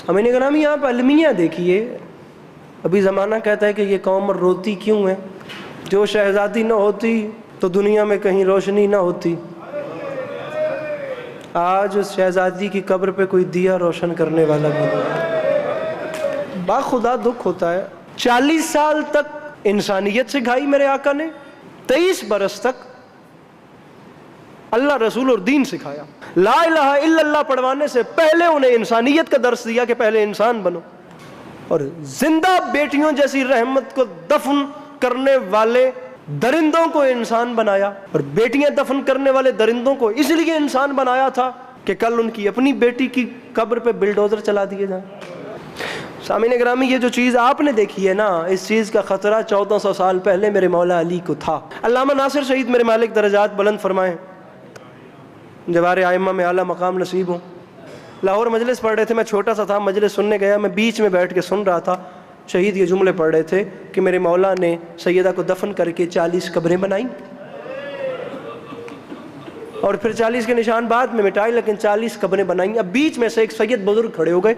امین گرامی آپ المیہ دیکھیے، ابھی زمانہ کہتا ہے کہ یہ قوم روتی کیوں ہے، جو شہزادی نہ ہوتی تو دنیا میں کہیں روشنی نہ ہوتی۔ آج اس شہزادی کی قبر پہ کوئی دیا روشن کرنے والا بھی نہیں۔ باخدا دکھ ہوتا ہے، 40 سال تک انسانیت سکھائی میرے آقا نے، 23 برس تک اللہ رسول اور دین سکھایا، لا الہ الا اللہ پڑھوانے سے پہلے انہیں انسانیت کا درس دیا کہ پہلے انسان بنو، اور زندہ بیٹیوں جیسی رحمت کو دفن کرنے والے درندوں کو انسان بنایا، اور بیٹیاں دفن کرنے والے درندوں کو اس لیے انسان بنایا تھا کہ کل ان کی اپنی بیٹی کی قبر پہ بلڈوزر چلا دیے جائیں۔ سامعین گرامی، یہ جو چیز آپ نے دیکھی ہے نا، اس چیز کا خطرہ 1400 سال پہلے میرے مولا علی کو تھا۔ علامہ ناصر شہید میرے مالک درجات بلند فرمائیں، جوار ائمہ میں اعلیٰ مقام نصیب ہوں، لاہور مجلس پڑھ رہے تھے، میں چھوٹا سا تھا، مجلس سننے گیا، میں بیچ میں بیٹھ کے سن رہا تھا، شہید یہ جملے پڑھ رہے تھے کہ میرے مولا نے سیدہ کو دفن کر کے 40 قبریں بنائیں، اور پھر 40 کے نشان بعد میں مٹائے، لیکن 40 قبریں بنائیں۔ اب بیچ میں سے ایک سید بزرگ کھڑے ہو گئے،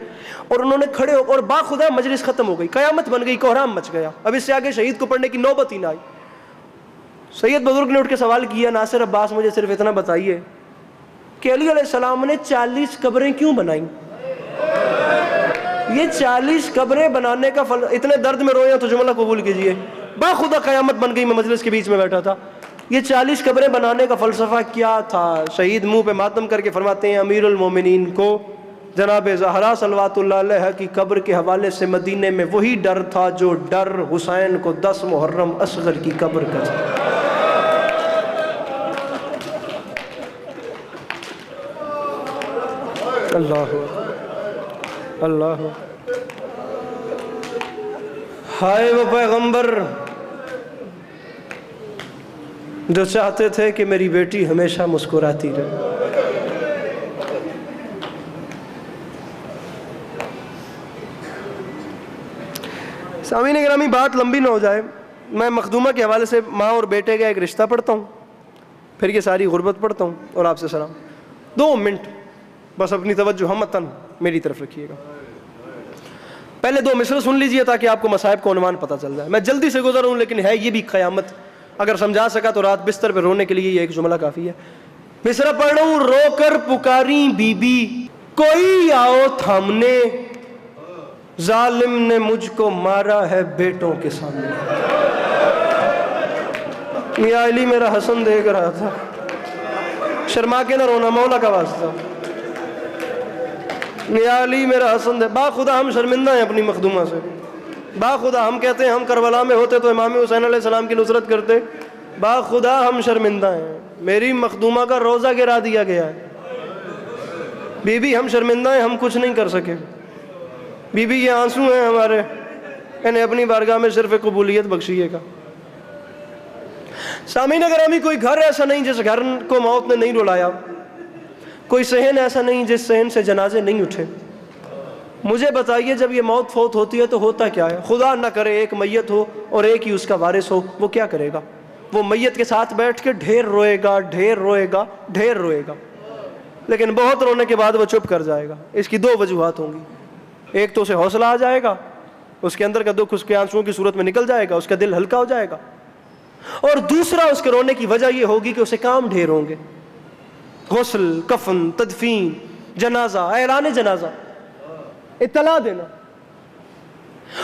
اور انہوں نے کھڑے ہو اور باخدا مجلس ختم ہو گئی، قیامت بن گئی، کوہرام مچ گیا، اب اس سے آگے شہید کو پڑھنے کی نوبت ہی نہ آئی۔ سید بزرگ نے اٹھ کے سوال کیا، ناصر عباس مجھے صرف اتنا بتائیے کہ علی علیہ السلام نے 40 قبریں کیوں بنائیں؟ یہ 40 قبریں بنانے کا اتنے درد میں روئے تو جملہ قبول کیجئے، باخدا قیامت بن گئی، میں مجلس کے بیچ میں بیٹھا تھا، یہ 40 قبریں بنانے کا فلسفہ کیا تھا؟ شہید منہ پہ ماتم کر کے فرماتے ہیں، امیر المومنین کو جناب زہرا صلوات اللہ علیہ کی قبر کے حوالے سے مدینے میں وہی ڈر تھا جو ڈر حسین کو 10 محرم اصغر کی قبر کا تھا۔ اللہ اللہ، ہائے وہ پیغمبر جو چاہتے تھے کہ میری بیٹی ہمیشہ مسکراتی رہے۔ سامعین گرامی، بات لمبی نہ ہو جائے، میں مخدومہ کے حوالے سے ماں اور بیٹے کا ایک رشتہ پڑھتا ہوں، پھر یہ ساری غربت پڑھتا ہوں، اور آپ سے سلام۔ 2 منٹ بس اپنی توجہ ہمتاً میری طرف رکھیے گا۔ پہلے 2 مصرع سن لیجئے تاکہ آپ کو مصائب کا عنوان پتہ چل جائے۔ میں جلدی سے گزر ہوں لیکن ہے یہ بھی قیامت، اگر سمجھا سکا تو رات بستر پہ رونے کے لیے یہ ایک جملہ کافی ہے۔ مصرع پڑھ رہا ہوں، رو کر پکاری بی بی کوئی آؤ تھامنے، ظالم نے مجھ کو مارا ہے بیٹوں کے سامنے۔ میاں علی میرا حسن دیکھ رہا تھا، شرما کے نہ رونا، مولا کا واسطہ، میاں علی میرا حسن دے۔ باخدا ہم شرمندہ ہیں اپنی مخدومہ سے، باخدا ہم کہتے ہیں ہم کربلا میں ہوتے تو امام حسین علیہ السلام کی نصرت کرتے، باخدا ہم شرمندہ ہیں، میری مخدومہ کا روزہ گرا دیا گیا ہے۔ بی بی ہم شرمندہ ہیں، ہم کچھ نہیں کر سکے، بی بی یہ آنسو ہیں ہمارے، انہیں اپنی بارگاہ میں صرف قبولیت بخشیے گا۔ سامعین گرامی، کوئی گھر ایسا نہیں جس گھر کو موت نے نہیں رلایا، کوئی صحن ایسا نہیں جس صحن سے جنازے نہیں اٹھے۔ مجھے بتائیے جب یہ موت فوت ہوتی ہے تو ہوتا کیا ہے؟ خدا نہ کرے ایک میت ہو اور ایک ہی اس کا وارث ہو، وہ کیا کرے گا؟ وہ میت کے ساتھ بیٹھ کے ڈھیر روئے گا، ڈھیر روئے گا، ڈھیر روئے گا، لیکن بہت رونے کے بعد وہ چپ کر جائے گا۔ اس کی 2 وجوہات ہوں گی، ایک تو اسے حوصلہ آ جائے گا، اس کے اندر کا دکھ اس کے آنسوؤں کی صورت میں نکل جائے گا، اس کا دل ہلکا ہو جائے گا، اور دوسرا اس کے رونے کی وجہ یہ ہوگی کہ اسے کام ڈھیر ہوں گے، غسل، کفن، تدفین، جنازہ، اعلان جنازہ، اطلاع دینا،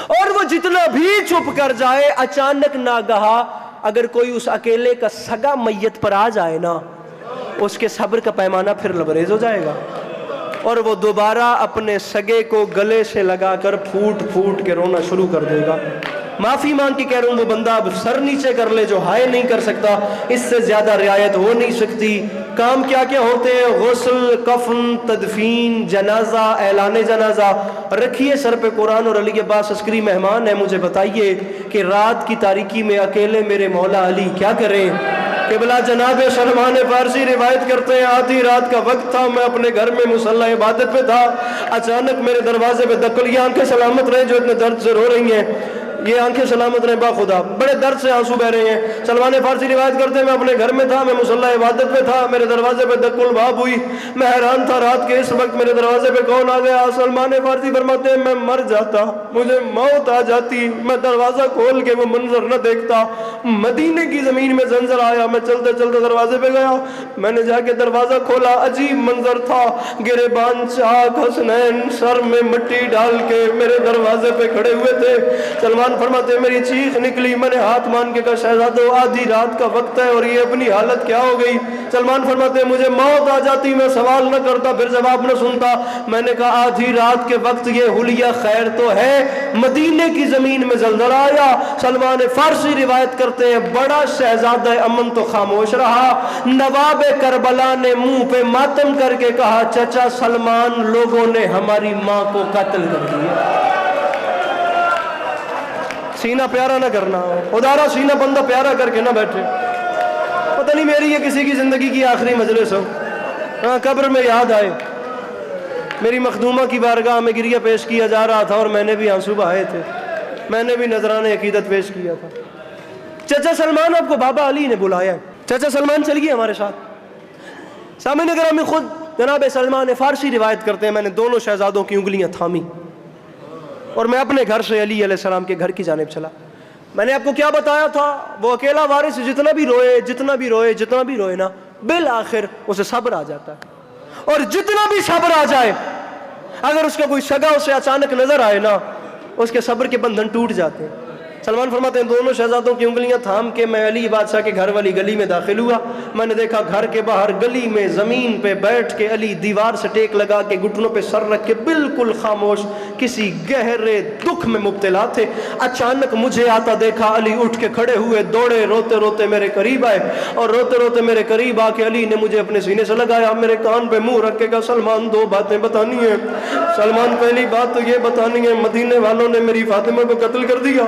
اور وہ جتنا بھی چپ کر جائے، اچانک ناگہا اگر کوئی اس اکیلے کا سگا میت پر آ جائے نا، اس کے صبر کا پیمانہ پھر لبریز ہو جائے گا، اور وہ دوبارہ اپنے سگے کو گلے سے لگا کر پھوٹ پھوٹ کے رونا شروع کر دے گا۔ معافی مانگ کے کہہ رہا ہوں، وہ بندہ اب سر نیچے کر لے جو ہائے نہیں کر سکتا، اس سے زیادہ رعایت ہو نہیں سکتی۔ کام کیا کیا ہوتے ہیں؟ غسل، کفن، تدفین، جنازہ، اعلان جنازہ۔ رکھیے سر پہ قرآن، اور علی عباس عسکری مہمان ہے، مجھے بتائیے کہ رات کی تاریکی میں اکیلے میرے مولا علی کیا کریں؟ قبلہ جناب سلمان فارسی روایت کرتے ہیں، آدھی رات کا وقت تھا، میں اپنے گھر میں مصلی عبادت پہ تھا، اچانک میرے دروازے پہ دکلیاں آنکھیں سلامت رہے جو اتنے درد سے رو رہی ہیں، یہ آنکھیں سلامت رہیں باخدا. بڑے درد سے آنسو بہ رہے ہیں. سلمان فارسی روایت کرتے ہیں میں اپنے گھر میں تھا, میں مصلی عبادت پہ تھا, میرے دروازے پہ دق الباب ہوئی, میں حیران تھا رات کے اس وقت میرے دروازے پہ کون آ گیا. سلمان فارسی فرماتے ہیں میں مر جاتا, مجھے موت آ جاتی, میں دروازہ کھول کے وہ منظر نہ دیکھتا. مدینے کی زمین میں زلزلہ آیا, میں چلتے چلتے دروازے پہ گیا, میں نے جا کے دروازہ کھولا, عجیب منظر تھا. گریبان چاک حسنین سر میں مٹی ڈال کے میرے دروازے پہ کھڑے ہوئے تھے. سلمان فرماتے ہیں میری چیخ نکلی, میں نے ہاتھ مان کے کہا شہزادو آدھی رات کا وقت ہے اور یہ اپنی حالت کیا ہو گئی. سلمان فرماتے ہیں مجھے موت آ جاتی, میں سوال نہ کرتا پھر جواب نہ سنتا. میں نے کہا آدھی رات کے وقت یہ حلیہ خیر تو ہے, مدینے کی زمین میں زلزلہ آیا. سلمان فارسی روایت کرتے ہیں بڑا شہزادہ امن تو خاموش رہا. نواب کربلا نے منہ پہ ماتم کر کے کہا چچا سلمان لوگوں نے ہماری ماں کو قتل کر دیا. سینہ پیارا نہ کرنا, ادارا سینہ بندہ پیارا کر کے نہ بیٹھے. پتہ نہیں میری یہ کسی کی زندگی کی آخری مجلس ہو, ہاں قبر میں یاد آئے میری مخدومہ کی بارگاہ میں گریہ پیش کیا جا رہا تھا اور میں نے بھی آنسو بہائے تھے, میں نے بھی نذران عقیدت پیش کیا تھا. چچا سلمان آپ کو بابا علی نے بلایا ہے, چچا سلمان چلیے ہمارے ساتھ. سامعین گرامی خود جناب سلمان فارسی روایت کرتے ہیں میں نے دونوں شہزادوں کی انگلیاں تھامی اور میں اپنے گھر سے علی علیہ السلام کے گھر کی جانب چلا. میں نے آپ کو کیا بتایا تھا, وہ اکیلا وارث جتنا بھی روئے نا بالآخر اسے صبر آ جاتا ہے. اور جتنا بھی صبر آ جائے اگر اس کا کوئی سگا اسے اچانک نظر آئے نا اس کے صبر کے بندھن ٹوٹ جاتے ہیں. سلمان فرماتے ہیں دونوں شہزادوں کی انگلیاں تھام کے میں علی بادشاہ کے گھر والی گلی میں داخل ہوا. میں نے دیکھا گھر کے باہر گلی میں زمین پہ بیٹھ کے علی دیوار سے ٹیک لگا کے گھٹنوں پہ سر رکھ کے بالکل خاموش کسی گہرے دکھ میں مبتلا تھے. اچانک مجھے آتا دیکھا, علی اٹھ کے کھڑے ہوئے, دوڑے, روتے روتے میرے قریب آئے اور روتے روتے میرے قریب آ کے علی نے مجھے اپنے سینے سے لگایا, میرے کان پہ منہ رکھ کے کہا سلمان دو باتیں بتانی ہیں. سلمان پہلی بات تو یہ بتانی ہے مدینے والوں نے میری فاطمہ کو قتل کر دیا.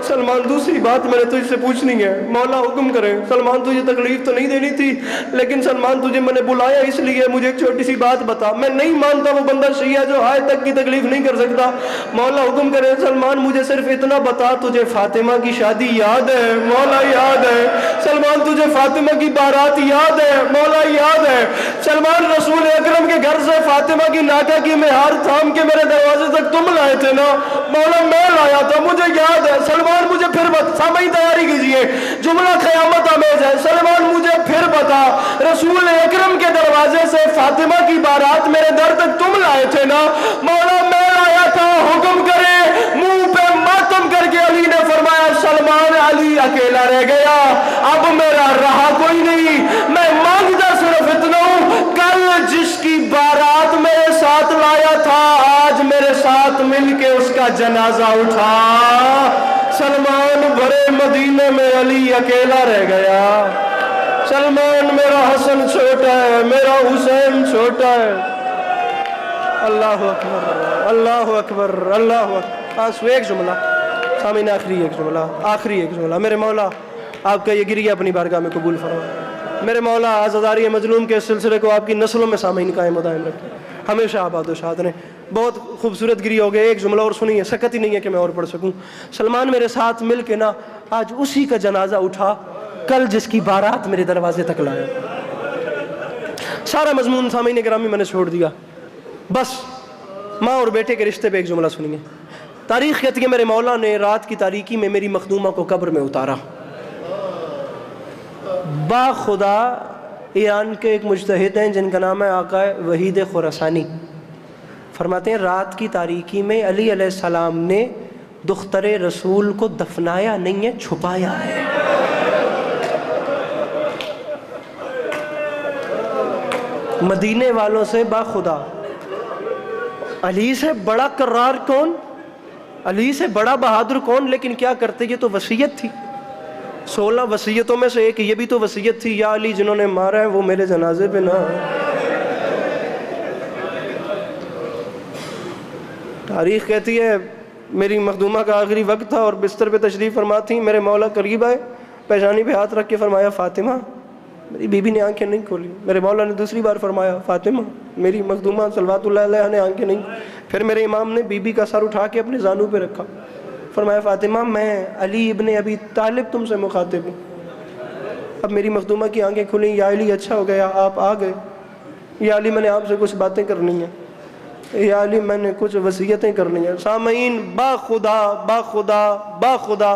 سلمان دوسری بات میں نے تجھ سے پوچھنی ہے, مولا حکم کرے. سلمان تجھے تکلیف تو نہیں دینی تھی لیکن سلمان تجھے میں نے بلایا اس لیے مجھے ایک چھوٹی سی بات بتا. میں نہیں مانتا وہ بندہ شیعہ جو آئے تک کی تکلیف نہیں کر سکتا. مولا حکم کرے. سلمان مجھے صرف اتنا بتا تجھے فاطمہ کی شادی یاد ہے؟ مولا یاد ہے. سلمان تجھے فاطمہ کی بارات یاد ہے؟ مولا یاد ہے. سلمان رسول اکرم کے گھر سے فاطمہ کی ناکہ کی مہار تھام کے میرے دروازے تک تم لائے تھے نا؟ مولا میں لایا تھا, مجھے یاد ہے. سلمان مجھے پھر بتا, سامعین تیاری کیجئے, جملہ قیامت آمیز ہے. سلمان مجھے پھر بتا رسول اکرم کے دروازے سے فاطمہ کی بارات میرے در تک تم لائے تھے نا؟ مولا میں لایا تھا. حکم کرے. منہ پہ ماتم کر کے علی نے فرمایا سلمان علی اکیلا رہ گیا, اب میرا رہا کوئی نہیں. میں مانگتا صرف اتنا ہوں, کل جس کی بارات میرے ساتھ لایا تھا آج میرے ساتھ مل کے اس کا جنازہ اٹھا. سلمان بھرے مدینے میں علی اکیلا رہ گیا. سلمان میرا حسن چھوٹا ہے, میرا حسین چھوٹا ہے. اللہ اکبر, اللہ اکبر, اللہ اکبر. ایک جملہ سامعین, آخری ایک جملہ. میرے مولا آپ کا یہ گریہ اپنی بارگاہ میں قبول فرمائے. میرے مولا عزاداری مظلوم کے سلسلے کو آپ کی نسلوں میں سامعین قائم و دائم رکھے, ہمیشہ آباد و شاد رہیں. بہت خوبصورت گریہ ہو گیا. ایک جملہ اور سنیے, سکت ہی نہیں ہے کہ میں اور پڑھ سکوں. سلمان میرے ساتھ مل کے نا آج اسی کا جنازہ اٹھا کل جس کی بارات میرے دروازے تک لایا. سارا مضمون سامعین گرامی میں نے چھوڑ دیا, بس ماں اور بیٹے کے رشتے پہ ایک جملہ سنیے. تاریخ کہتی ہے میرے مولا نے رات کی تاریکی میں میری مخدومہ کو قبر میں اتارا. با خدا ایران کے ایک مجتہد ہیں جن کا نام ہے آقا وحید خراسانی. فرماتے ہیں رات کی تاریکی میں علی علیہ السلام نے دختر رسول کو دفنایا نہیں ہے, چھپایا ہے. مدینے والوں سے با خدا علی سے بڑا کرار کون, علی سے بڑا بہادر کون. لیکن کیا کرتے, یہ تو وصیت تھی. 16 وصیتوں میں سے ایک یہ بھی تو وصیت تھی, یا علی جنہوں نے مارا ہے وہ میرے جنازے پہ نہ. تاریخ کہتی ہے میری مخدومہ کا آخری وقت تھا اور بستر پہ تشریف فرما تھی. میرے مولا قریب آئے, پیشانی پہ ہاتھ رکھ کے فرمایا فاطمہ. میری بیوی نے آنکھیں نہیں کھولی. میرے مولا نے دوسری بار فرمایا فاطمہ. میری مخدومہ صلوات اللہ علیہ نے آنکھیں نہیں. پھر میرے امام نے بی بی کا سر اٹھا کے اپنے زانو پہ رکھا. فرمایا فاطمہ میں علی ابن ابی طالب تم سے مخاطب ہوں۔ اب میری مخدومہ کی آنکھیں کھلیں، یا علی اچھا ہو گیا آپ آ گئے، یا علی میں نے آپ سے کچھ باتیں کرنی ہیں، یا علی میں نے کچھ وصیتیں کرنی ہیں۔ سامعین با خدا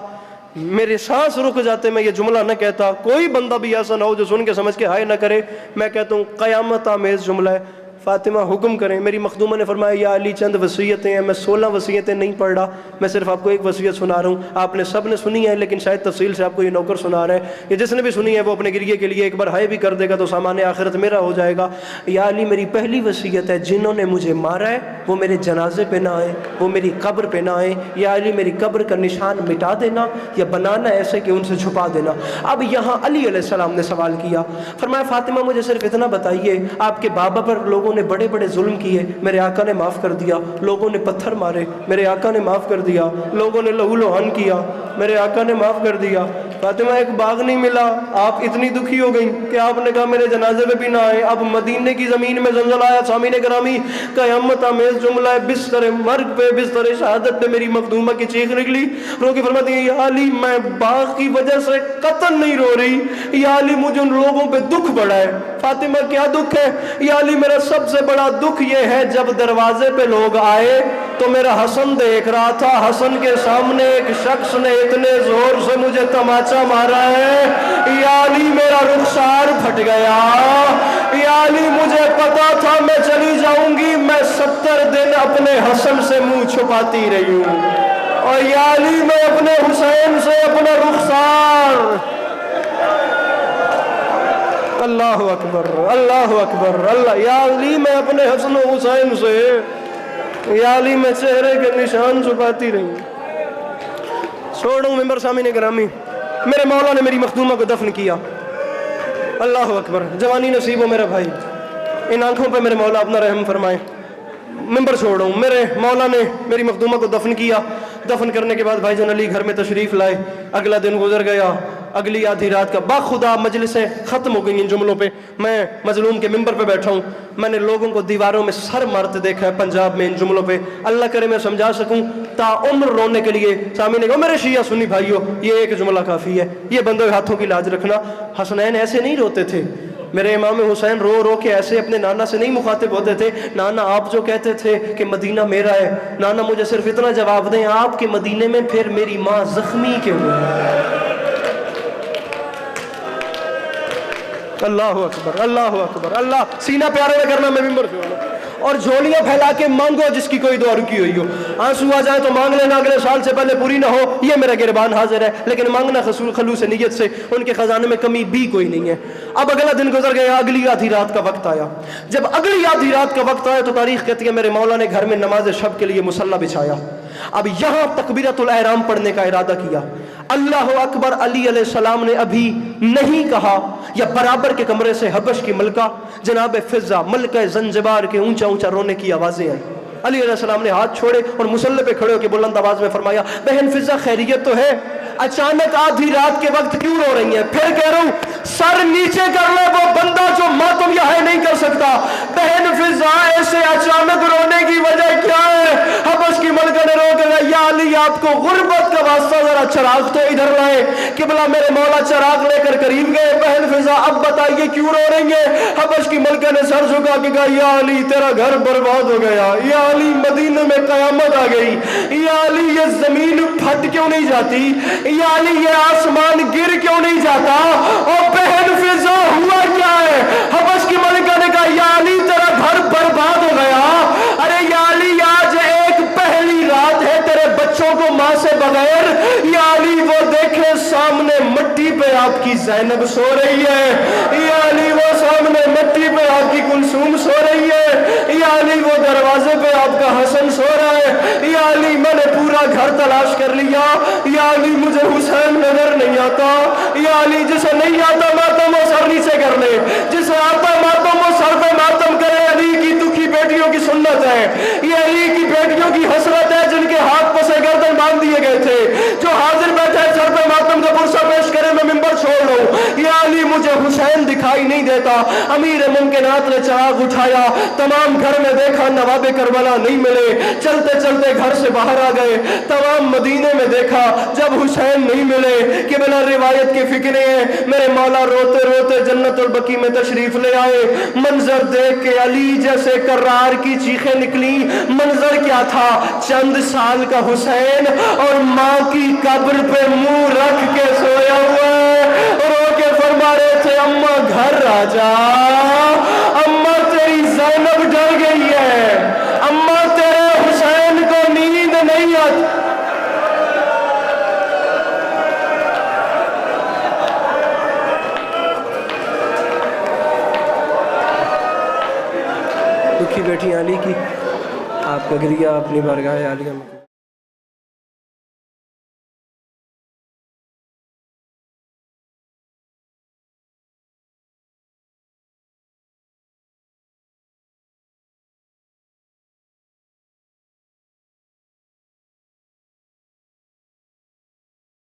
میرے سانس رک جاتے میں یہ جملہ نہ کہتا، کوئی بندہ بھی ایسا نہ ہو جو سن کے سمجھ کے ہائے نہ کرے، میں کہتا ہوں قیامت آمیز جملہ ہے۔ فاطمہ حکم کریں۔ میری مخدومہ نے فرمایا یا علی چند وصیتیں ہیں، میں 16 وصیتیں نہیں پڑھ رہا، میں صرف آپ کو ایک وصیت سنا رہا ہوں، آپ نے سب نے سنی ہے لیکن شاید تفصیل سے آپ کو یہ نوکر سنا رہا ہے، یہ جس نے بھی سنی ہے وہ اپنے گریے کے لیے ایک بار ہائے بھی کر دے گا تو سامان آخرت میرا ہو جائے گا۔ یا علی میری پہلی وصیت ہے، جنہوں نے مجھے مارا ہے وہ میرے جنازے پہ نہ آئے، وہ میری قبر پہ نہ آئے، یا علی میری قبر کا نشان مٹا دینا یا بنانا ایسے کہ ان سے چھپا دینا۔ اب یہاں علی علیہ السلام نے سوال کیا، فرمایا فاطمہ مجھے صرف اتنا بتائیے، آپ کے بابا پر لوگوں نے بڑے بڑے ظلم کیے، میرے آقا نے معاف کر دیا، لوگوں نے پتھر مارے، میرے آقا نے معاف کر دیا، لوگوں نے لہو لہان کیا، میرے آقا نے معاف کر دیا۔ فاطمہ ایک باغ نہیں ملا، آپ اتنی دکھی ہو گئیں کہ آپ نے کہا میرے جنازے پہ بھی نہ آئے۔ اب مدینے کی زمین میں زلزلہ آیا، سامعین گرامی قیامت آمیز جملہ ہے، بستر مرگ پہ بستر شہادت پہ میری مخدومہ کی چیخ نکلی، رو کے فرماتی ہے یا علی میں باغ کی وجہ سے قطن نہیں رو رہی، یا علی مجھے ان لوگوں پہ دکھ بڑا ہے۔ فاطمہ کیا دکھ ہے؟ یا علی میرا سب سے بڑا دکھ یہ ہے جب دروازے پہ لوگ آئے تو میرا حسن دیکھ رہا تھا، حسن کے سامنے ایک شخص نے اتنے زور سے مجھے تماچا مارا ہے، یا علی میرا رخسار پھٹ گیا، یا علی مجھے پتا تھا میں چلی جاؤں گی، میں 70 دن اپنے حسن سے منہ چھپاتی رہی ہوں، اور یا علی میں اپنے حسین سے اپنا رخسار، اللہ اکبر اللہ اکبر اللہ، یا علی میں اپنے حسن و حسین سے، یا علی میں چہرے کے نشان چھپاتی رہی۔ چھوڑوں ممبر سامعین گرامی، میرے مولا نے میری مخدومہ کو دفن کیا، اللہ اکبر، جوانی نصیب ہو میرا بھائی، ان آنکھوں پہ میرے مولا اپنا رحم فرمائے۔ ممبر چھوڑوں، میرے مولا نے میری مخدومہ کو دفن کیا، دفن کرنے کے بعد بھائی جان علی گھر میں تشریف لائے، اگلا دن گزر گیا، اگلی آدھی رات کا باخدا مجلسیں ختم ہو گئی ان جملوں پہ، میں مظلوم کے ممبر پہ بیٹھا ہوں، میں نے لوگوں کو دیواروں میں سر مارتے دیکھا ہے پنجاب میں ان جملوں پہ، اللہ کرے میں سمجھا سکوں تا عمر رونے کے لیے۔ سامنے کو میرے شیعہ سنی بھائیوں، یہ ایک جملہ کافی ہے، یہ بندے ہاتھوں کی لاج رکھنا، حسنین ایسے نہیں روتے تھے، میرے امام حسین رو رو کے ایسے اپنے نانا سے نہیں مخاطب ہوتے تھے، نانا آپ جو کہتے تھے کہ مدینہ میرا ہے، نانا مجھے صرف اتنا جواب دیں آپ کے مدینے میں پھر میری ماں زخمی کیوں ہوئی؟ اللہ اکبر اللہ اکبر اللہ، سینہ پیارے میں کرنا، میں ممبر چھوڑنا، اور جھولیاں پھیلا کے مانگو جس کی کوئی دعا رکی ہوئی ہو، آنسو آ جائے تو مانگ لینا، اگلے سال سے پہلے پوری نہ ہو، یہ میرا گربان حاضر ہے، لیکن مانگنا خلوص نیت سے، ان کے خزانے میں کمی بھی کوئی نہیں ہے۔ اب اگلا دن گزر گیا، اگلی آدھی رات کا وقت آیا، جب اگلی آدھی رات کا وقت آیا تو تاریخ کہتی ہے میرے مولا نے گھر میں نماز شب کے لیے مصلی بچھایا، اب یہاں تکبیرۃ الاحرام پڑھنے کا ارادہ کیا، اللہ اکبر علی علیہ السلام نے ابھی نہیں کہا، یا برابر کے کمرے سے حبش کی ملکہ جناب فضہ ملکہ زنجبار کے اونچا اونچا رونے کی آوازیں آئیں، علی علیہ السلام نے ہاتھ چھوڑے اور مصلی پہ کھڑے ہو کے بلند آواز میں فرمایا بہن فضہ خیریت تو ہے؟ اچانک آدھی رات کے وقت کیوں رو رہی ہیں؟ پھر کہہ رہا ہوں سر نیچے کر لے وہ بندہ جو ماتم یہاں نہیں کر سکتا۔ بہن فضہ ایسے اچانک رونے کی وجہ کیا ہے؟ حبش کی ملکہ نے رو کے کہا یا علی آپ کو غربت کا واسطہ ذرا چراغ تو ادھر لائے، قبلہ میرے مولا چراغ لے کر قریب گئے، بہن فضہ اب بتائیے کیوں رو رہی ہیں؟ حبش کی ملکہ نے سر جھکا کے کہا یا علی تیرا گھر برباد ہو گیا، یا علی مدینے میں قیامت آ گئی، یا علی یہ زمین پھٹ کیوں نہیں جاتی، یا علی یہ آسمان گر کیوں نہیں جاتا، اور بہن فضہ ہوا کیا ہے؟ حبش کی ملکہ نے کہا یا علی تیرا گھر برباد ہو گیا، ارے یا علی آج ایک پہلی رات ہے تیرے بچوں کو ماں سے بغیر، یا علی وہ دیکھے سامنے مٹی پہ آپ کی زینب سو رہی ہے، یا علی وہ سامنے مٹی پہ آپ کی کلثوم سو رہی ہے، یا علی وہ دروازے پہ آپ کا حسن سو رہا ہے، یا علی میں نے پورا گھر تلاش کر لیا، یا علی مجھے حسین نظر نہیں آتا، یا علی جسے نہیں آتا ماتم وہ سر نیچے کر لے، جسے آتا ماتم وہ سر پہ ماتم کرے، علی کی دکھی بیٹیوں کی سنت ہے، یہ علی کی بیٹیوں کی حسرت ہے جن کے ہاتھ پسے گردن باندھ دیے گئے تھے، جو حاضر بیٹھے سر پہ ماتم کا پرسہ پیش کرے میں ممبر چھوڑ لوں، یا علی مجھے حسین حسین دکھائی نہیں دیتا۔ امیر ممکنات نے چراغ اٹھایا، تمام گھر میں دیکھا نواب کربلا نہیں ملے، چلتے چلتے گھر سے باہر آ گئے، تمام مدینے میں دیکھا، جب حسین نہیں ملے کہ بلا روایت کی فکریں ہیں، میرے مولا روتے روتے جنت البقیع میں تشریف لے آئے۔ منظر دیکھ کے علی جیسے کرار کی چیخیں نکلی۔ منظر کیا تھا؟ چند سال کا حسین اور ماں کی قبر پہ منہ رکھ کے سویا ہوا ہے، رو کے فرما رہے تھے اماں گھر آ جا، اماں تیری زینب ڈر گئی ہے، اماں تیرے حسین کو نیند نہیں آتی۔ دکھی بیٹی علی کی آپ کا گریہ اپنی بارگاہ عالیہ میں